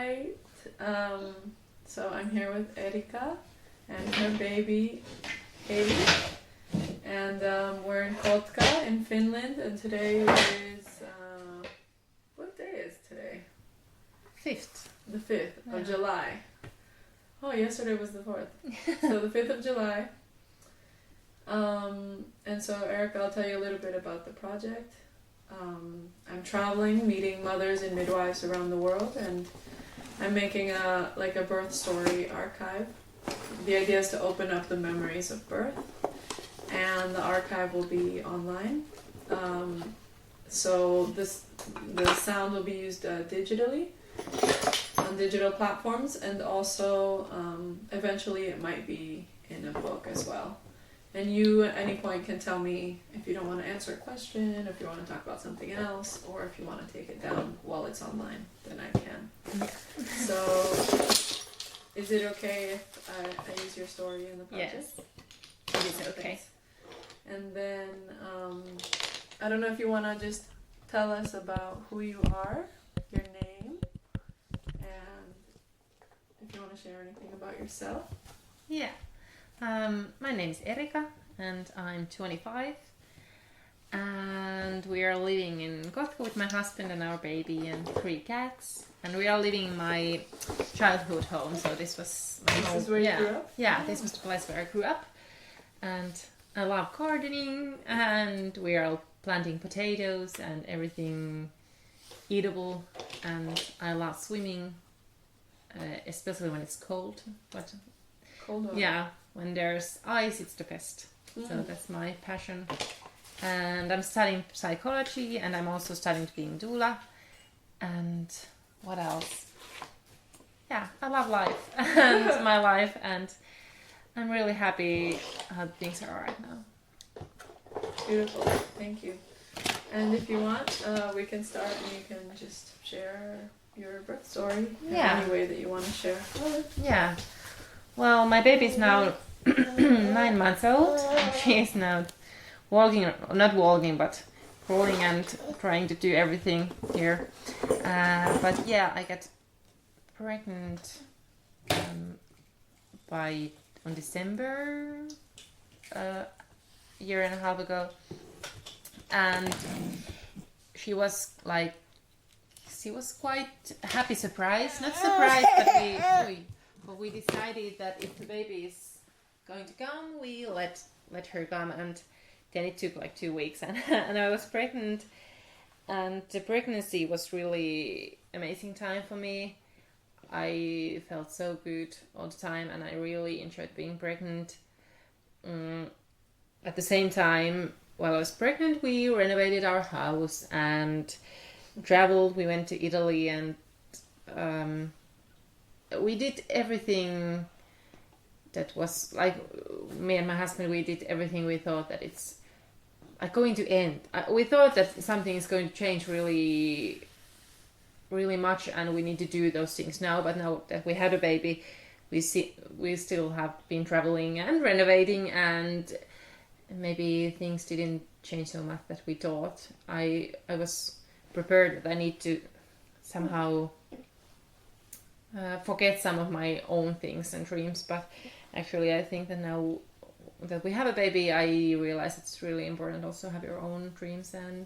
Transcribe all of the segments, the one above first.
right. So I'm here with Erika and her baby, Heidi. And we're in Kotka in Finland. And today is... what day is today? 5th. The 5th of July. Oh, yesterday was the 4th. So the 5th of July. And so Erika, I'll tell you a little bit about the project. I'm traveling, meeting mothers and midwives around the world, and I'm making a birth story archive. The idea is to open up the memories of birth, and the archive will be online. So the sound will be used digitally on digital platforms, and also eventually it might be in a book as well. And you at any point can tell me if you don't want to answer a question, if you want to talk about something else, or if you want to take it down while it's online, then I can. So, is it okay if I use your story in the project? Yes, it is okay. Thanks. And then, I don't know if you want to just tell us about who you are, your name, and if you want to share anything about yourself. Yeah. My name is Erika and I'm 25, and we are living in Kotka with my husband and our baby and 3 cats, and we are living in my childhood home, so this was my home. This is where you grew up? Yeah, this was the place where I grew up, and I love gardening, and we are planting potatoes and everything eatable, and I love swimming, especially when it's cold. But Cold water. yeah, when there's ice, it's the best. So that's my passion. And I'm studying psychology, and I'm also studying to be a doula. And what else? Yeah, I love life and my life, and I'm really happy how things are right now. Beautiful, thank you. And if you want, we can start and you can just share your birth story in any way that you want to share. Yeah. Well, my baby is now 9 months old. She is now not walking, but crawling and trying to do everything here. But yeah, I got pregnant on December, a year and a half ago, and she was quite happy surprise, not surprised, but we decided that if the baby is going to come, we let her come, and then it took like 2 weeks, and I was pregnant, and the pregnancy was really amazing time for me. I felt so good all the time, and I really enjoyed being pregnant. At the same time, while I was pregnant, we renovated our house and traveled. We went to Italy, and we did everything that was like, me and my husband, we did everything. We thought that it's going to end. We thought that something is going to change really, really much, and we need to do those things now. But now that we had a baby, we still have been traveling and renovating, and maybe things didn't change so much that we thought. I was prepared that I need to somehow forget some of my own things and dreams, but actually I think that now that we have a baby, I realize it's really important also have your own dreams and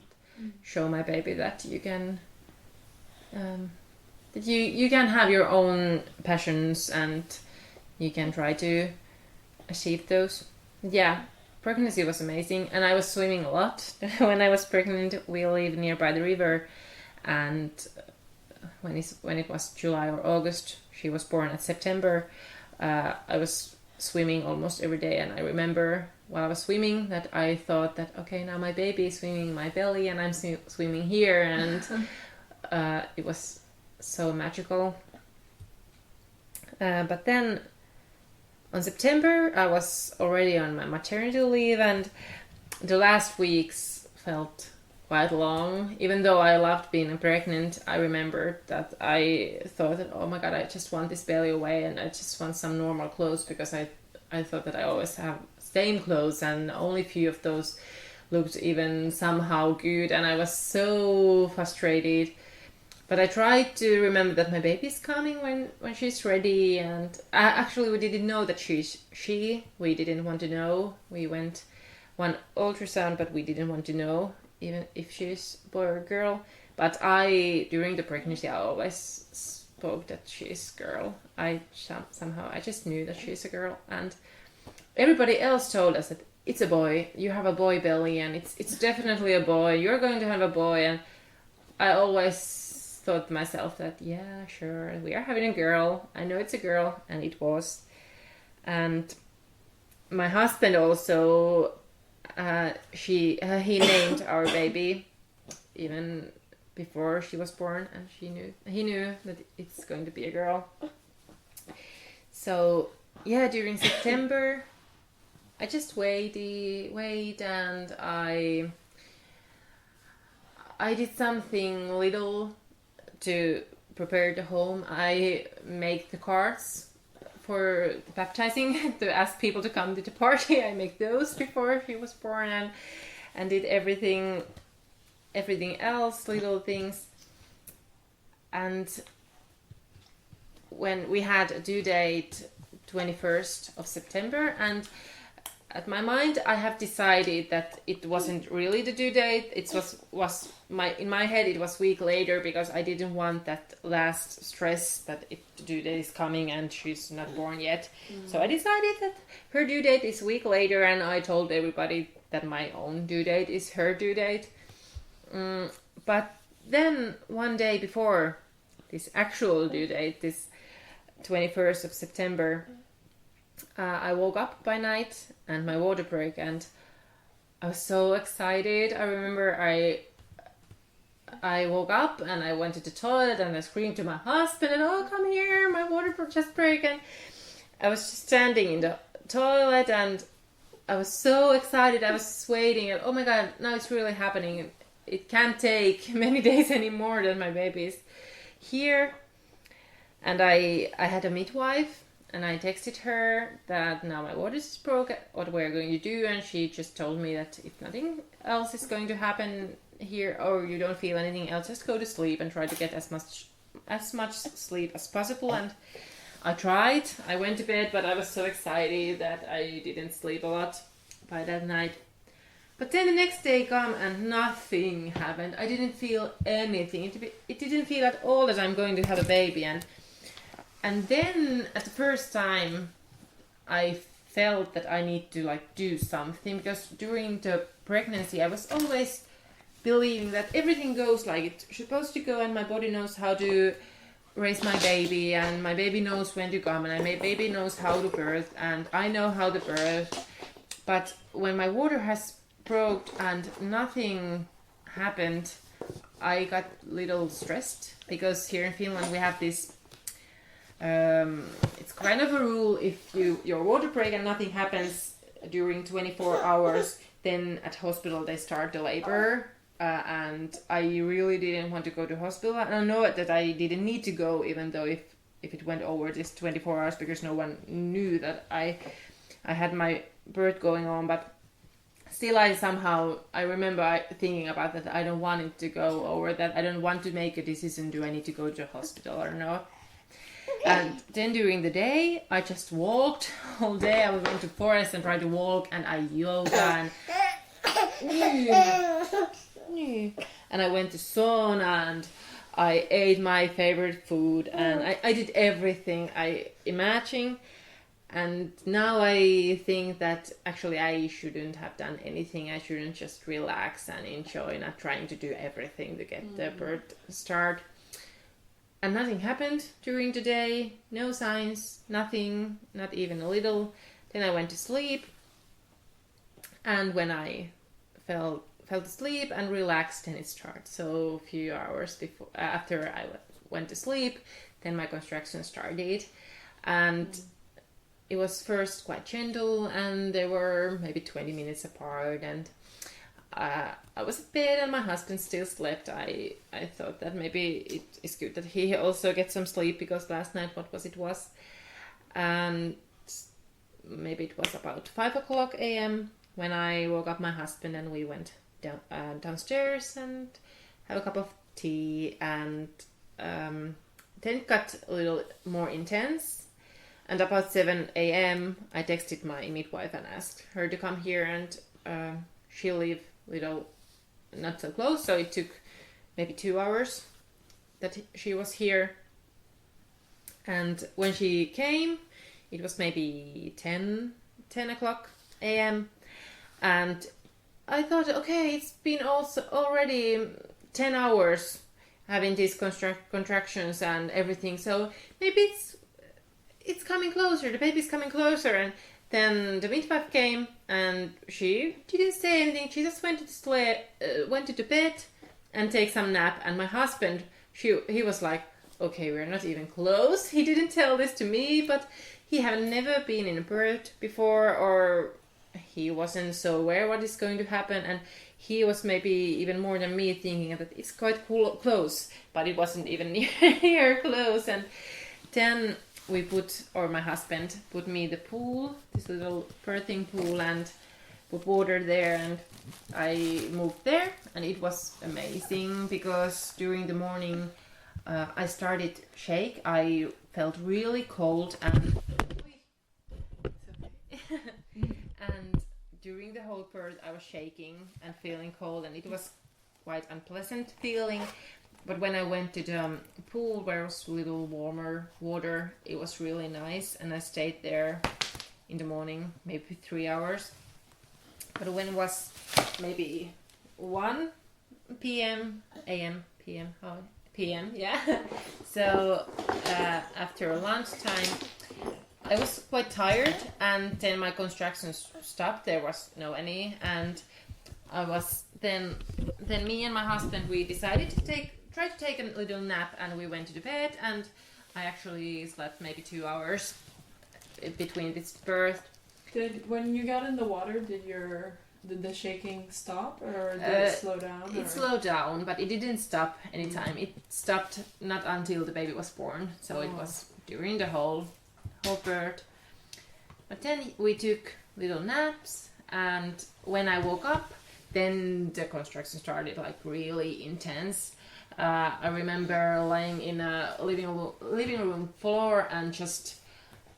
show my baby that you can you can have your own passions and you can try to achieve those. Yeah, pregnancy was amazing, and I was swimming a lot. When I was pregnant, we lived nearby the river, and when it was July or August, she was born at September, I was swimming almost every day, and I remember while I was swimming that I thought that, okay, now my baby is swimming in my belly and I'm swimming here, and it was so magical. But then on September I was already on my maternity leave, and the last weeks felt quite long. Even though I loved being pregnant, I remembered that I thought that, oh my god, I just want this belly away and I just want some normal clothes, because I thought that I always have same clothes and only few of those looked even somehow good, and I was so frustrated. But I tried to remember that my baby's coming when she's ready, and actually we didn't know that she's she. We didn't want to know. We went one ultrasound, but we didn't want to know even if she's boy or girl. But during the pregnancy, I always spoke that she's girl. Somehow I just knew that she's a girl, and everybody else told us that it's a boy. You have a boy belly, and it's definitely a boy. You're going to have a boy, and I always thought to myself that, yeah, sure, we are having a girl. I know it's a girl, and it was. And my husband also, he named our baby even before she was born, and he knew that it's going to be a girl. So yeah, during September, I just wait, and I did something little to prepare the home. I make the cards for the baptizing to ask people to come to the party. I make those before he was born, and did everything else, little things. And when we had a due date 21st of September, and at my mind I have decided that it wasn't really the due date. It was in my head it was a week later, because I didn't want that last stress that the due date is coming and she's not born yet. So I decided that her due date is a week later, and I told everybody that my own due date is her due date. But then one day before this actual due date, this 21st of September, I woke up by night and my water broke, and I was so excited. I remember I woke up and I went to the toilet and I screamed to my husband, and oh, come here, my water just broke. And I was just standing in the toilet and I was so excited. I was waiting, and oh my god, now it's really happening. It can't take many days anymore that my baby is here. And I had a midwife, and I texted her that now my water is broke, what we're going to do, and she just told me that if nothing else is going to happen here, or you don't feel anything else, just go to sleep and try to get as much sleep as possible. And I tried. I went to bed, but I was so excited that I didn't sleep a lot by that night. But then the next day come and nothing happened. I didn't feel anything. It didn't feel at all that I'm going to have a baby. And then at the first time I felt that I need to do something, because during the pregnancy I was always believing that everything goes like it's supposed to go, and my body knows how to raise my baby, and my baby knows when to come, and my baby knows how to birth, and I know how to birth. But when my water has broke and nothing happened, I got a little stressed, because here in Finland we have this it's kind of a rule: if your water break and nothing happens during 24 hours, then at hospital they start the labor. And I really didn't want to go to hospital, and I know that I didn't need to go, even though if it went over this 24 hours, because no one knew that I had my birth going on. But still, I remember thinking about that. I don't want it to go over, that I don't want to make a decision, do I need to go to hospital or not. And then during the day I just walked all day. I went to forest and tried to walk, and I yoga, and I went to sauna, and I ate my favorite food, and I did everything I imagined. And now I think that actually I shouldn't have done anything. I shouldn't just relax and enjoy, not trying to do everything to get the birth start. And nothing happened during the day. No signs, nothing, not even a little. Then I went to sleep, and when I fell asleep and relaxed, then it started. So a few hours after I went to sleep, then my contraction started, and it was first quite gentle, and they were maybe 20 minutes apart, and I was in bed and my husband still slept. I thought that maybe it is good that he also gets some sleep, because last night it was, and maybe it was about 5 o'clock a.m. when I woke up my husband, and we went downstairs and have a cup of tea, and then it got a little more intense. And about 7 a.m. I texted my midwife and asked her to come here, and she lived little not so close, so it took maybe 2 hours that she was here. And when she came, it was maybe 10 o'clock a.m. And I thought, okay, it's been also already 10 hours having these contractions and everything, so maybe it's coming closer, the baby's coming closer. And then the midwife came and she didn't say anything, she just went to bed and take some nap. And my husband, he was like, okay, we're not even close. He didn't tell this to me, but he had never been in a birth before, or he wasn't so aware what is going to happen, and he was maybe even more than me thinking that it's quite close, but it wasn't even near close. And then my husband put me in the pool, this little birthing pool, and put water there, and I moved there, and it was amazing because during the morning I started shake. I felt really cold, and and during the whole birth I was shaking and feeling cold, and it was quite unpleasant feeling. But when I went to the pool where it was a little warmer water, it was really nice, and I stayed there in the morning, maybe 3 hours. But when it was maybe 1 p.m. p.m. yeah. So after lunchtime, I was quite tired, and then my contractions stopped. There was no any, and I was then me and my husband, we decided to try to take a little nap, and we went to the bed, and I actually slept maybe 2 hours between this birth. When you got in the water, did the shaking stop, or did it slow down? It slowed down, but it didn't stop anytime. It stopped not until the baby was born, so it was during the whole birth. But then we took little naps, and when I woke up, then the contraction started like really intense. I remember lying in a living room floor and just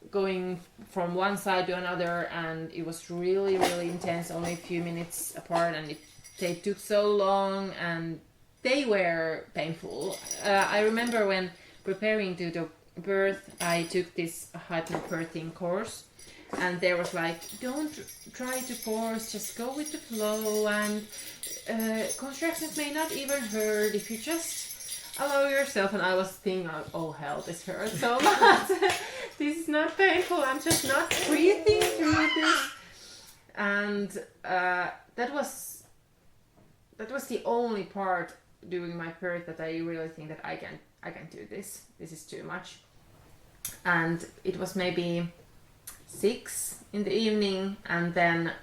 going from one side to another, and it was really, really intense, only a few minutes apart, and they took so long, and they were painful. I remember when preparing to the birth, I took this hypnobirthing course, and there was like, don't try to force, just go with the flow, and contractions may not even hurt if you just allow yourself. And I was thinking, oh hell, this hurts so much. This is not painful, I'm just not breathing through this. And that was the only part during my birth that I really think that I can do this. This is too much. And it was maybe 6 in the evening, and then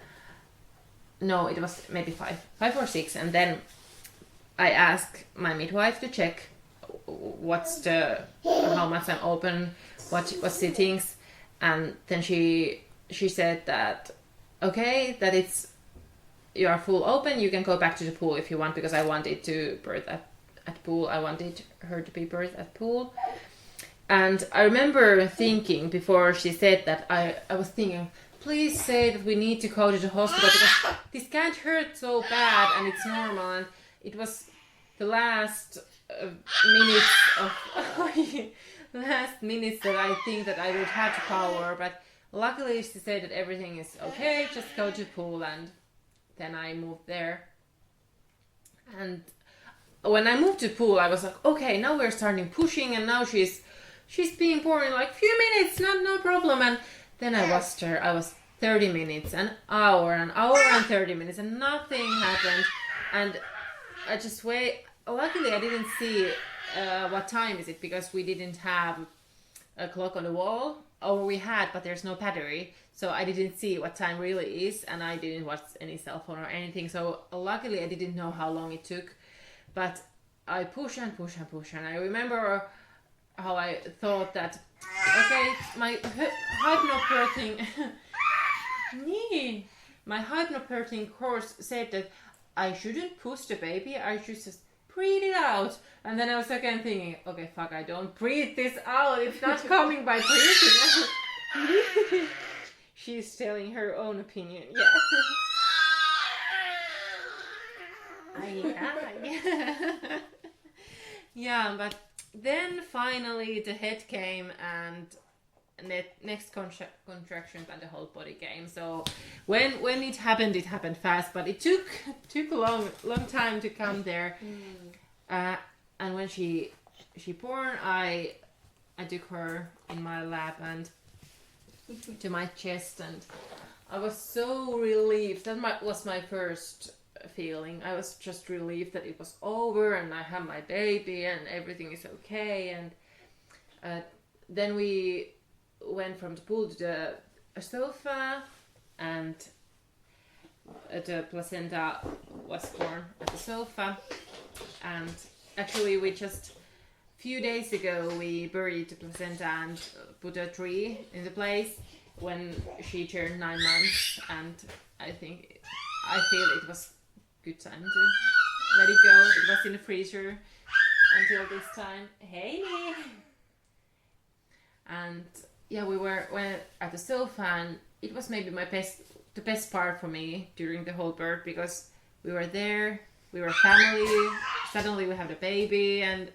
no, it was maybe 5 or 6, and then I asked my midwife to check how much I'm open, what sittings, and then she said that okay, that you are full open, you can go back to the pool if you want, because I wanted to birth at pool. I wanted her to be birthed at pool. And I remember thinking, before she said that, I was thinking, please say that we need to go to the hospital, because this can't hurt so bad and it's normal. And it was the last minutes that I think that I would have the power, but luckily she said that everything is okay, just go to the pool, and then I moved there. And when I moved to the pool, I was like, okay, now we're starting pushing, and now she's being born in like few minutes, no problem. And then I watched her. I was 30 minutes, an hour and 30 minutes, and nothing happened. And I just wait. Luckily, I didn't see what time is it, because we didn't have a clock on the wall. Or we had, but there's no battery, so I didn't see what time really is, and I didn't watch any cell phone or anything. So luckily, I didn't know how long it took, but I push, and I remember how I thought that, okay, my hypnobirthing course said that I shouldn't push the baby, I should just breathe it out. And then I was again thinking, okay, fuck, I don't breathe this out. It's not coming by breathing out. She's telling her own opinion. Yeah. Yeah. Yeah, but then finally the head came and next contraction and the whole body came. So when it happened fast, but it took a long time to come there. And when she born, I took her in my lap and to my chest, and I was so relieved. That was my first feeling. I was just relieved that it was over and I had my baby and everything is okay. And then we went from the pool to the sofa, and the placenta was born at the sofa. And actually we just few days ago we buried the placenta and put a tree in the place when she turned 9 months, and I feel it was good time to let it go. It was in the freezer until this time. Hey! And yeah, we were at the sofa, and it was maybe the best part for me during the whole birth, because we were there, we were family, suddenly we have the baby, and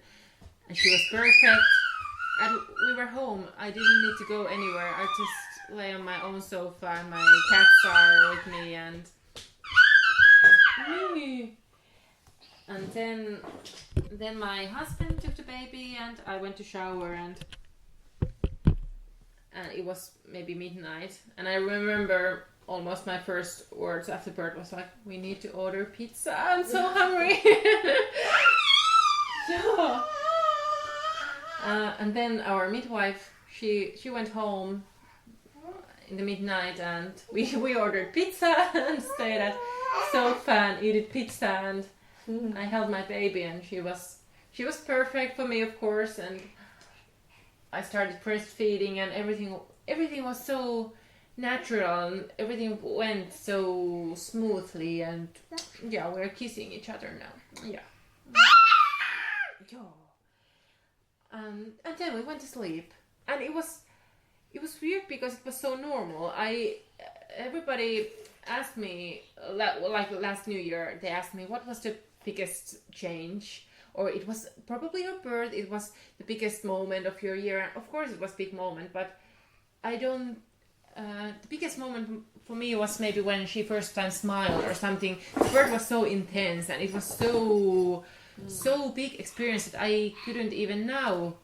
she was perfect, and we were home. I didn't need to go anywhere. I just lay on my own sofa, and my cats are with me, and then my husband took the baby, and I went to shower, and it was maybe midnight, and I remember almost my first words after birth was like, we need to order pizza, I'm so hungry. And then our midwife, she went home in the midnight, and we ordered pizza and stayed at sofa and ate pizza, and I held my baby, and she was perfect for me, of course, and I started breastfeeding, and everything was so natural, and everything went so smoothly, and yeah, we're kissing each other now. Yeah. And then we went to sleep, and it was weird because it was so normal. Everybody asked me, like last New Year, they asked me what was the biggest change, or it was probably your birth, it was the biggest moment of your year, and of course it was a big moment, but I don't, the biggest moment for me was maybe when she first time smiled or something. The birth was so intense, and it was so big experience that I couldn't even now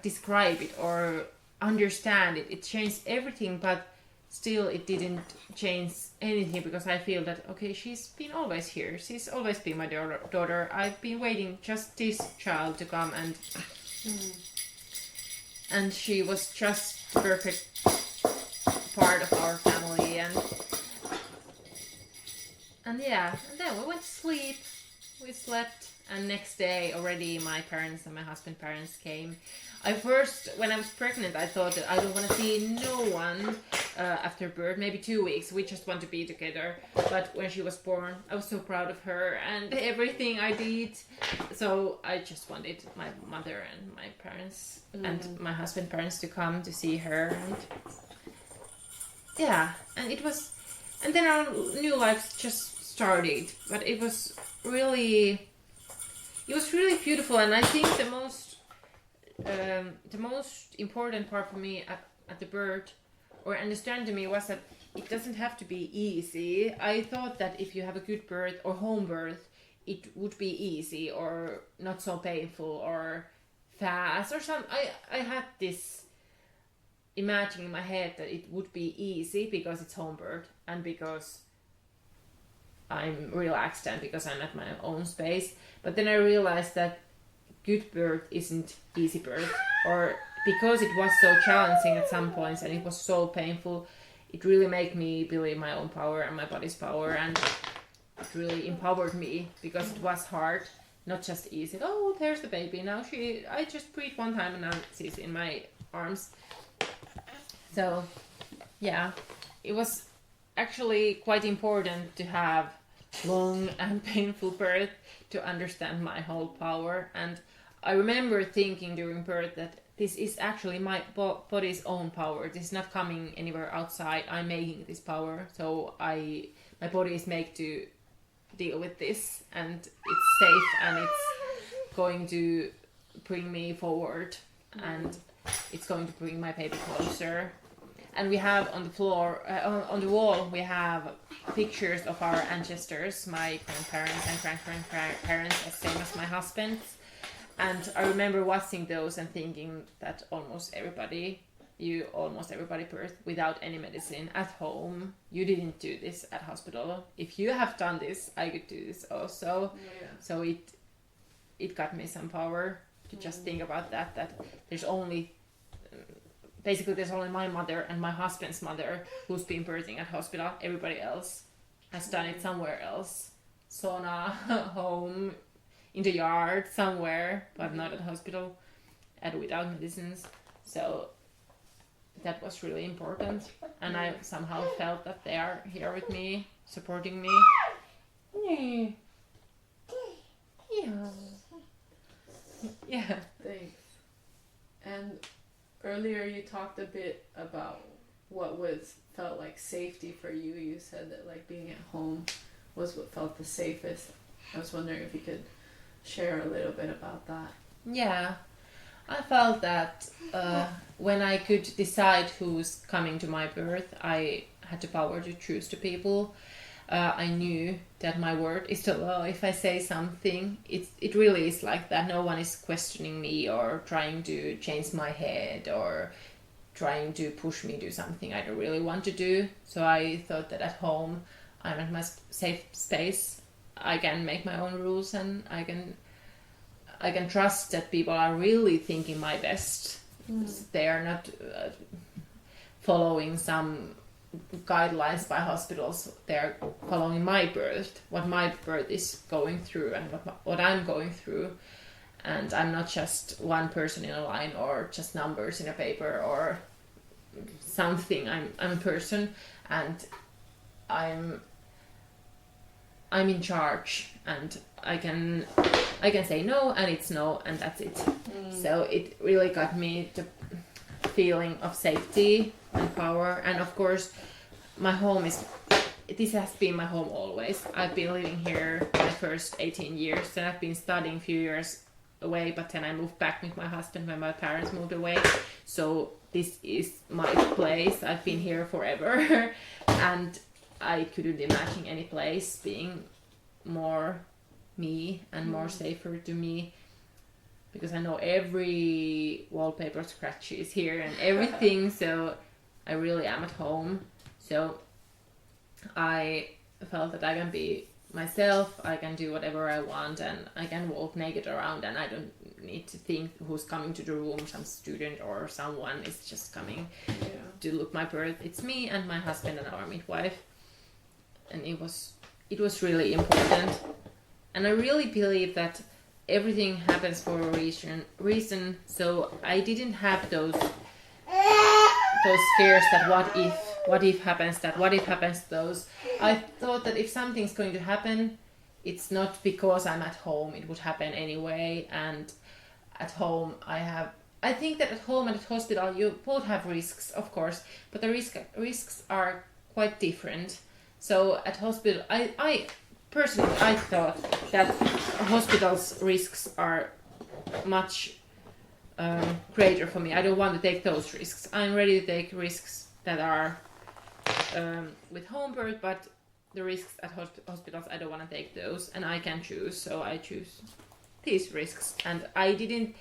describe it or understand it. It changed everything, but still it didn't change anything, because I feel that, okay, she's been always here. She's always been my daughter. I've been waiting just this child to come, and she was just the perfect part of our family, and yeah, and then we went to sleep. We slept, and next day already my parents and my husband's parents came. When I was pregnant, I thought that I don't want to see no one after birth, maybe 2 weeks. We just want to be together. But when she was born, I was so proud of her and everything I did. So I just wanted my mother and my parents and my husband's parents to come to see her. And yeah, and then our new life just started. But it was really beautiful, and I think the most important part for me at the birth, or understand to me, was that it doesn't have to be easy. I thought that if you have a good birth or home birth, it would be easy or not so painful or fast or something. I had this imagining in my head that it would be easy because it's home birth and because I'm relaxed and because I'm at my own space. But then I realized that good birth isn't easy birth, or because it was so challenging at some points and it was so painful, it really made me believe my own power and my body's power, and it really empowered me because it was hard, not just easy. Oh, there's the baby now. I just breathed one time and now she's in my arms. So yeah, it was actually quite important to have long and painful birth to understand my whole power. And I remember thinking during birth that this is actually my body's own power. This is not coming anywhere outside. I'm making this power, so my body is made to deal with this, and it's safe, and it's going to bring me forward, and it's going to bring my baby closer. And we have on the floor, on the wall, we have pictures of our ancestors, my grandparents and grandparents, as same as my husband's. And I remember watching those and thinking that almost everybody birthed without any medicine at home. You didn't do this at hospital. If you have done this, I could do this also. Yeah. So it got me some power to just think about that there's only my mother and my husband's mother who's been birthing at hospital. Everybody else has done it somewhere else. Sauna, home, in the yard, somewhere, but not at hospital and without medicines. So that was really important. And I somehow felt that they are here with me, supporting me. Yeah. Yeah. Thanks. And earlier you talked a bit about what felt like safety for you. You said that like being at home was what felt the safest. I was wondering if you could share a little bit about that. Yeah, I felt that when I could decide who's coming to my birth, I had the power to choose the people. I knew that my word is the law. If I say something, it really is like that. No one is questioning me or trying to change my head or trying to push me to do something I don't really want to do. So I thought that at home, I'm at my safe space. I can make my own rules, and I can trust that people are really thinking my best. They are not following some guidelines by hospitals. They're following my birth, what my birth is going through, and what I'm going through. And I'm not just one person in a line or just numbers in a paper or something. I'm a person, and I'm in charge, and I can say no, and it's no, and that's it. So it really got me the feeling of safety and power. And of course, my home this has been my home always. I've been living here my first 18 years, and I've been studying a few years away, but then I moved back with my husband when my parents moved away. So this is my place. I've been here forever and I couldn't imagine any place being more me and more safer to me, because I know every wallpaper scratch is here and everything. So I really am at home. So I felt that I can be myself, I can do whatever I want, and I can walk naked around, and I don't need to think who's coming to the room, some student or someone is just coming to look my birth. It's me and my husband and our midwife. And it was really important. And I really believe that everything happens for a reason. So I didn't have those scares that what if happens those. I thought that if something's going to happen, it's not because I'm at home, it would happen anyway. And at home I think that at home and at hospital you both have risks, of course, but the risks are quite different. So at hospital, I personally thought that hospital's risks are much greater for me. I don't want to take those risks. I'm ready to take risks that are with home birth, but the risks at hospitals, I don't want to take those, and I can choose. So I choose these risks, and I didn't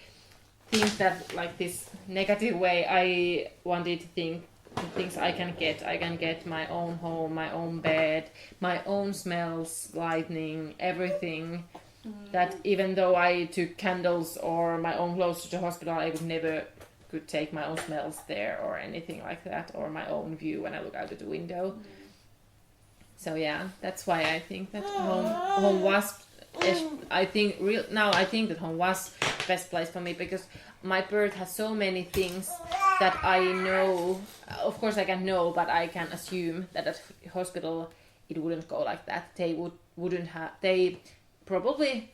think that like this negative way. I wanted to think things I can get my own home, my own bed, my own smells, lighting, everything. That even though I took candles or my own clothes to the hospital, I would never could take my own smells there or anything like that, or my own view when I look out of the window. So yeah, that's why I think that home was. I think that home was the best place for me, because my birth has so many things that I know. Of course, I can know, but I can assume that at hospital it wouldn't go like that. They probably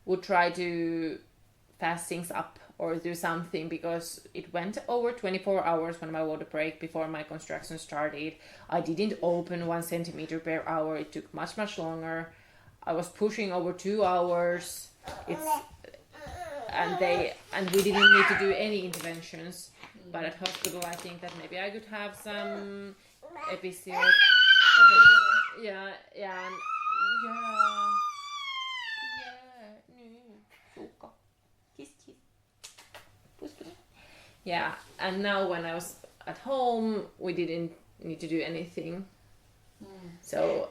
would try to fast things up or do something, because it went over 24 hours when my water break before my construction started. I didn't open 1 centimeter per hour. It took much longer. I was pushing over 2 hours. And we didn't need to do any interventions. But at hospital, I think that maybe I could have some episode. Yeah. Kiss. Yeah, and now when I was at home, we didn't need to do anything. So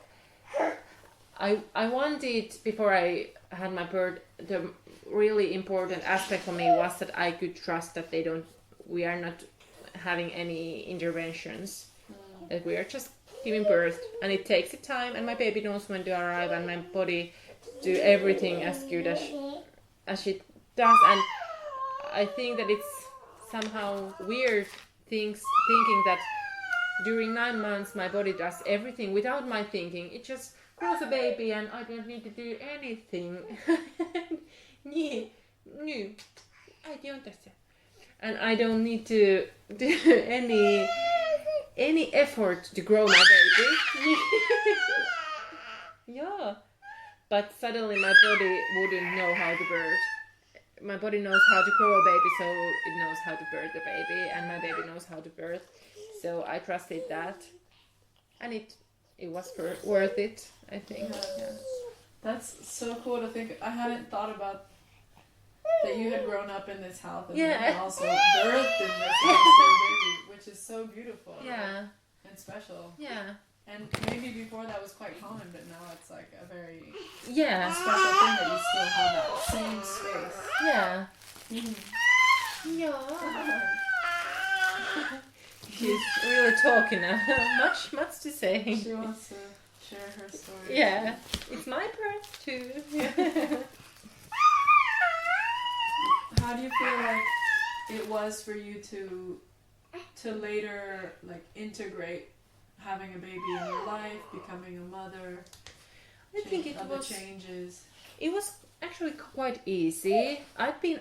I wanted, before I had my birth, the really important aspect for me was that I could trust that we are not having any interventions, that we are just giving birth, and it takes its time, and my baby knows when to arrive, and my body do everything as good as she does. And I think that it's somehow weird thinking that during 9 months my body does everything without my thinking. It just grows a baby and I don't need to do anything. And I don't need to do any effort to grow my baby. Yeah. But suddenly my body wouldn't know how to birth. My body knows how to grow a baby, so it knows how to birth a baby, and my baby knows how to birth. So I trusted that, and it was worth it, I think. Yeah. That's so cool to think. I hadn't thought about that you had grown up in this house and Yeah. also birthed in this house, baby, which is so beautiful. Yeah. And special. Yeah. And maybe before that was quite common, but now it's like a very Yeah. special thing that you still have that same space. Yeah. Yeah. She's really talking now. much to say. She wants to share her story. Yeah. It's my birth too. How do you feel like it was for you to later like integrate having a baby in your life, becoming a mother? I think it was changes. It was actually quite easy. I've been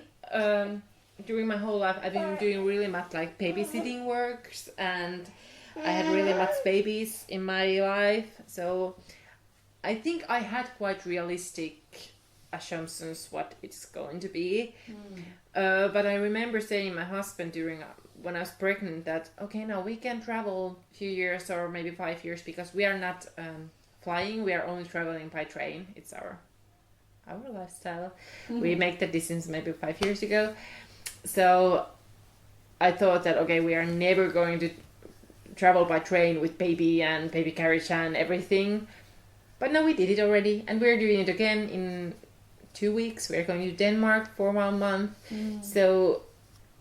during my whole life I've been doing really much like babysitting works, and I had really much babies in my life. So I think I had quite realistic assumptions what it's going to be. But I remember saying to my husband when I was pregnant that, okay, now we can travel a few years or maybe 5 years, because we are not flying, we are only traveling by train. It's our lifestyle. We make the decisions maybe 5 years ago. So I thought that, okay, we are never going to travel by train with baby and baby carriage and everything. But now we did it already, and we're doing it again in 2 weeks. We're going to Denmark for 1 month. So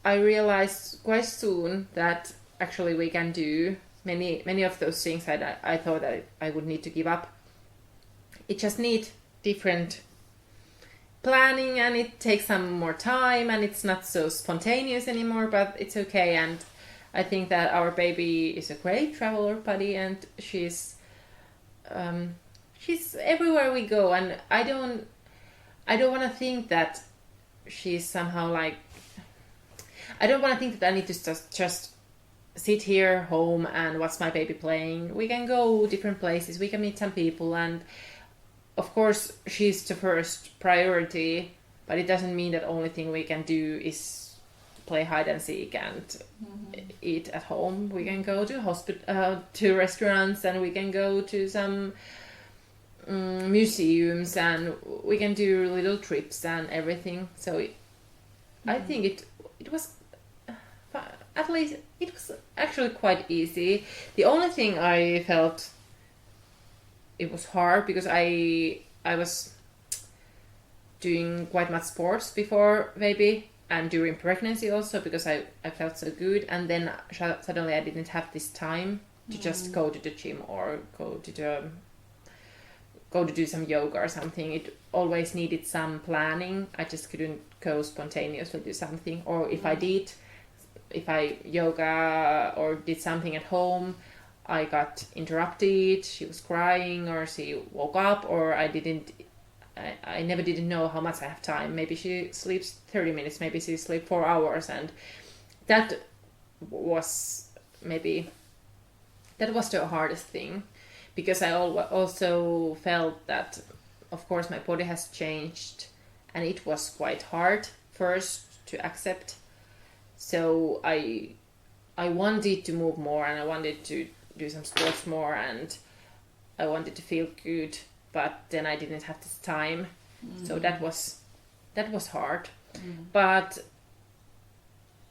I realized quite soon that actually we can do many of those things that I thought that I would need to give up. It just needs different planning, and it takes some more time, and it's not so spontaneous anymore, but it's okay. And I think that our baby is a great traveler buddy, and she's everywhere we go, and I don't want to think that she's somehow like, I don't want to think that I need to just sit here home and watch my baby playing. We can go different places, we can meet some people, and of course she's the first priority, but it doesn't mean that only thing we can do is play hide and seek and eat at home. We can go to to restaurants, and we can go to some museums, and we can do little trips and everything. So I think it was, at least it was actually quite easy. The only thing I felt it was hard, because I was doing quite much sports before baby and during pregnancy also, because I felt so good, and then suddenly I didn't have this time to just go to the gym or go to do some yoga or something. It always needed some planning. I just couldn't go spontaneously do something. Or if I yoga or did something at home, I got interrupted, she was crying, or she woke up, or I never didn't know how much I have time. Maybe she sleeps 30 minutes, maybe she sleeps 4 hours, and that was the hardest thing, because I also felt that, of course, my body has changed, and it was quite hard first to accept. So I wanted to move more, and I wanted to do some sports more, and I wanted to feel good, but then I didn't have this time. So that was hard. But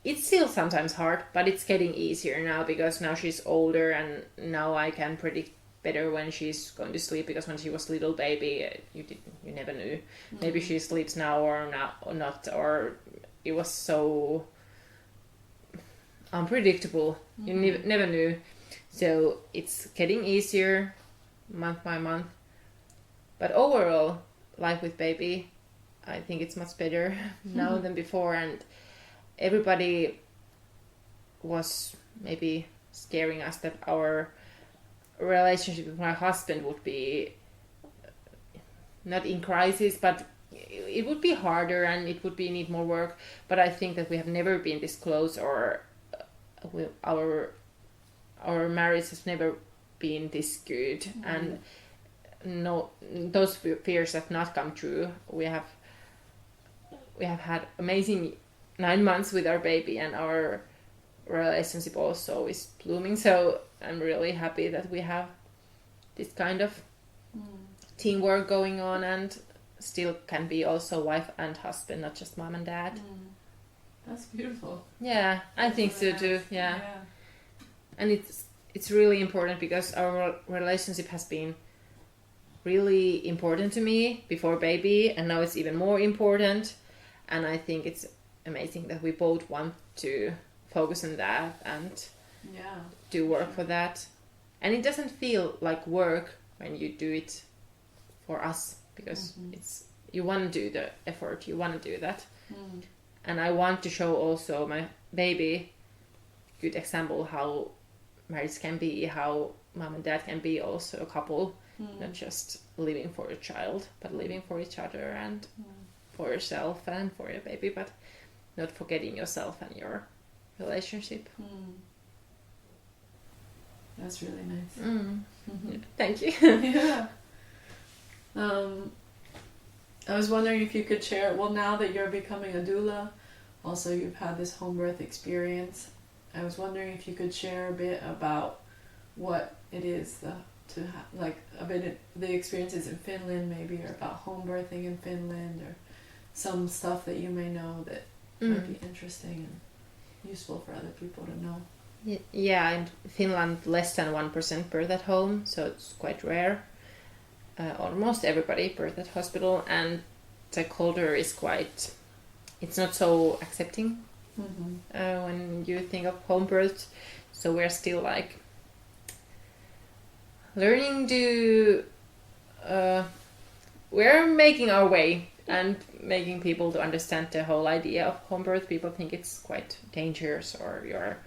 it's still sometimes hard, but it's getting easier now, because now she's older, and now I can predict better when she's going to sleep, because when she was little baby, you never knew. Maybe she sleeps now or not, or it was so unpredictable. You never knew. So it's getting easier month by month. But overall, life with baby, I think it's much better now than before. And everybody was maybe scaring us that our relationship with my husband would be not in crisis, but it would be harder, and it would need more work. But I think that we have never been this close, or our marriage has never been this good, and no, those fears have not come true. We have had amazing 9 months with our baby, and our relationship also is blooming. So I'm really happy that we have this kind of teamwork going on, and still can be also wife and husband, not just mom and dad. That's beautiful. Yeah, I think so too. Yeah. And it's really important, because our relationship has been really important to me before baby, and now it's even more important. And I think it's amazing that we both want to focus on that and do work for that. And it doesn't feel like work when you do it for us, because you want to do the effort, you want to do that. And I want to show also my baby good example how marriage can be, how mom and dad can be also a couple, not just living for a child, but living for each other, and for yourself and for your baby, but not forgetting yourself and your relationship. That's really nice. Thank you. Yeah. I was wondering if you could share, well, now that you're becoming a doula, also you've had this home birth experience, I was wondering if you could share a bit about what it is a bit the experiences in Finland, maybe, or about home birthing in Finland, or some stuff that you may know that might be interesting and useful for other people to know. Yeah, in Finland less than 1% birth at home, so it's quite rare. Almost everybody birth at hospital, and the culture is it's not so accepting when you think of home birth. So we're still learning to we're making our way and making people to understand the whole idea of home birth. People think it's quite dangerous, or you're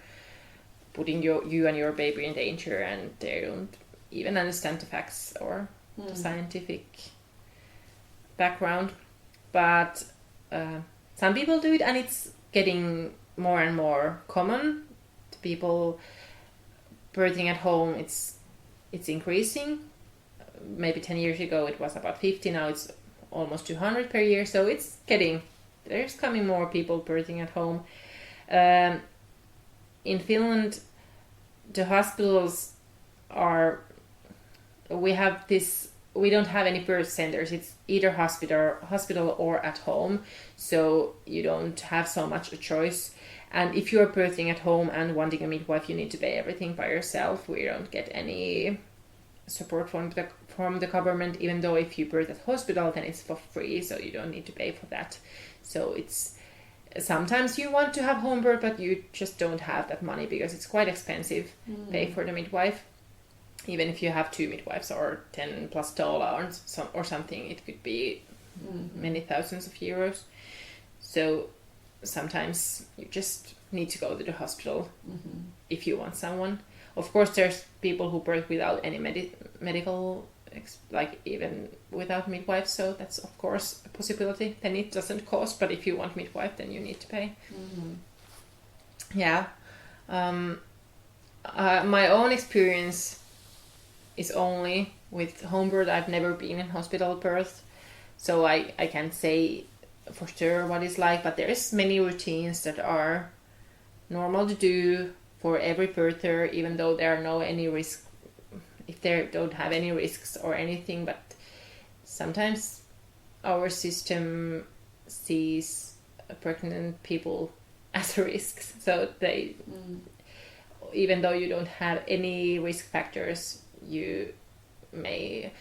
putting you and your baby in danger, and they don't even understand the facts or the scientific background. But some people do it, and it's getting more and more common. The people birthing at home, it's increasing. Maybe 10 years ago it was about 50, now it's almost 200 per year, so there's coming more people birthing at home. In Finland, the hospitals we don't have any birth centers. It's either hospital or at home, so you don't have so much a choice. And if you're birthing at home and wanting a midwife, you need to pay everything by yourself. We don't get any support from the government, even though if you birth at hospital, then it's for free, so you don't need to pay for that. So it's sometimes you want to have home birth, but you just don't have that money, because it's quite expensive pay for the midwife. Even if you have 2 midwives or 10 plus dollars or something, it could be many thousands of euros. So sometimes you just need to go to the hospital if you want someone. Of course, there's people who birth without any medical, like even without midwife, so that's of course a possibility. Then it doesn't cost, but if you want midwife, then you need to pay. Yeah. My own experience is only with home birth. I've never been in hospital birth, so I can't say for sure what it's like, but there's many routines that are normal to do for every birther, even though there are no any risk, if they don't have any risks or anything. But sometimes our system sees pregnant people as risks, so they even though you don't have any risk factors, you may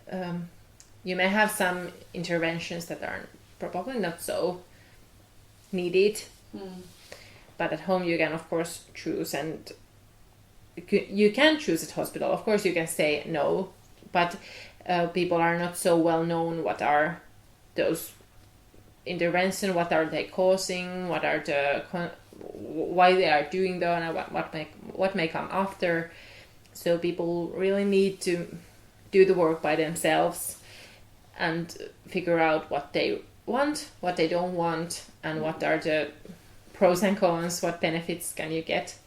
have some interventions that are probably not so needed. But at home you can of course choose, and you can choose at hospital. Of course you can say no, but people are not so well known what are those interventions, what are they causing, what are the why they are doing them, and what may come after. So people really need to do the work by themselves and figure out what they want, what they don't want, and what are the pros and cons, what benefits can you get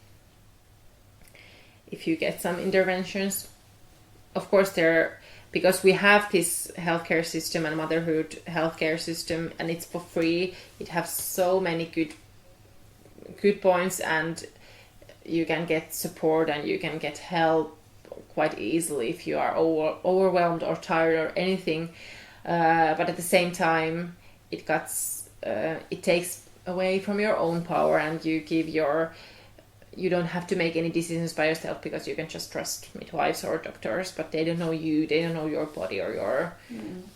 if you get some interventions. Of course, because we have this healthcare system and motherhood healthcare system, and it's for free, it has so many good points, and you can get support and you can get help quite easily if you are overwhelmed or tired or anything. But at the same time, it takes away from your own power, and you don't have to make any decisions by yourself, because you can just trust midwives or doctors, but they don't know you, they don't know your body or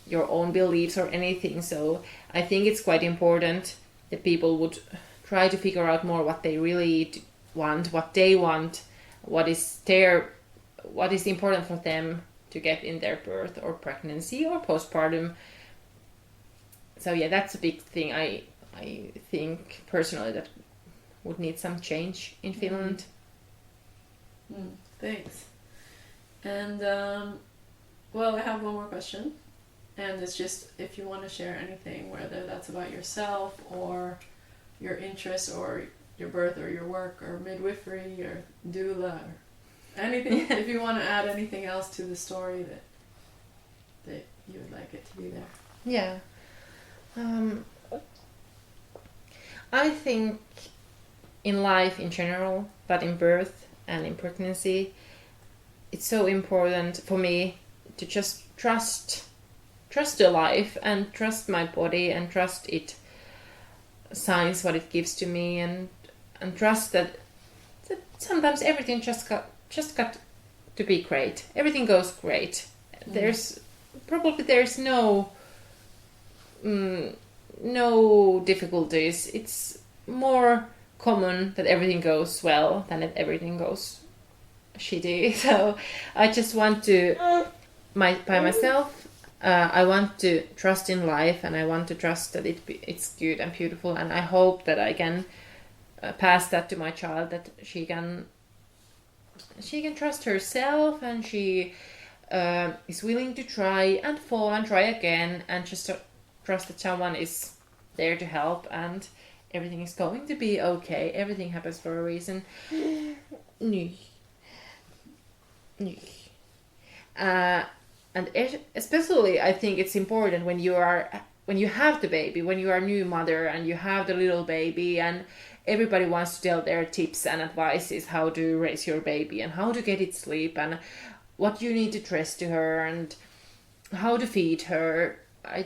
your own beliefs or anything. So I think it's quite important that people would try to figure out more what they really want, what they want, what is important for them to get in their birth or pregnancy or postpartum. So yeah, that's a big thing. I think personally that would need some change in Finland. Thanks. And well, I have one more question, and it's just if you want to share anything, whether that's about yourself or your interests or your birth or your work or midwifery or doula or anything. If you want to add anything else to the story that you would like it to be there. Yeah. I think in life in general, but in birth and in pregnancy, it's so important for me to just trust the life and trust my body and trust it signs what it gives to me, and trust that sometimes everything just got to be great. Everything goes great. There's no difficulties. It's more common that everything goes well than that everything goes shitty. So I just want to by myself. I want to trust in life, and I want to trust that it's good and beautiful, and I hope that I can pass that to my child, that she can trust herself, and she is willing to try and fall and try again, and just trust that someone is there to help, and everything is going to be okay. Everything happens for a reason. And especially I think it's important when you have the baby, when you are a new mother and you have the little baby, and everybody wants to tell their tips and advices how to raise your baby and how to get it sleep and what you need to dress to her and how to feed her. I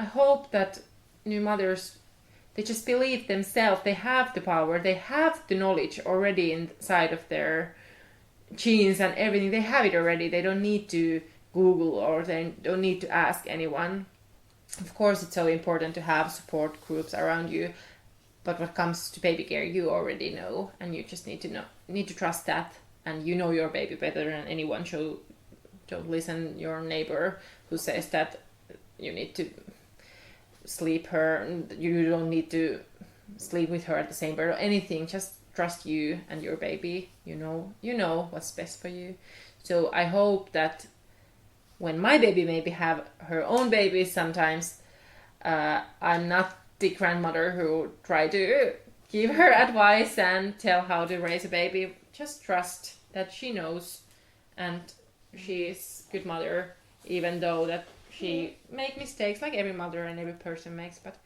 hope that new mothers, they just believe themselves. They have the power, they have the knowledge already inside of their genes and everything. They have it already. They don't need to Google, or they don't need to ask anyone. Of course, it's so important to have support groups around you, but what comes to baby care, you already know, and you just need to trust that, and you know your baby better than anyone. So don't listen your neighbor who says that you need to sleep her, and you don't need to sleep with her at the same bed or anything. Just trust you and your baby. You know what's best for you. So I hope that when my baby maybe have her own babies sometimes, I'm not the grandmother who try to give her advice and tell how to raise a baby. Just trust that she knows, and she is good mother, even though that she make mistakes like every mother and every person makes. But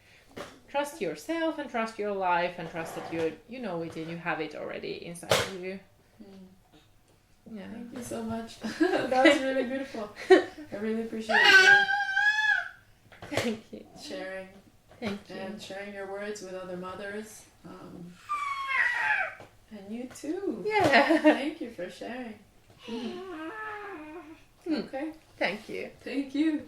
trust yourself and trust your life and trust that you know it and you have it already inside of you. Yeah. Thank you so much. That was really beautiful. I really appreciate you Thank you. sharing. Thank you. And sharing your words with other mothers. And you too. Yeah. Thank you for sharing. Okay. Thank you. Thank you.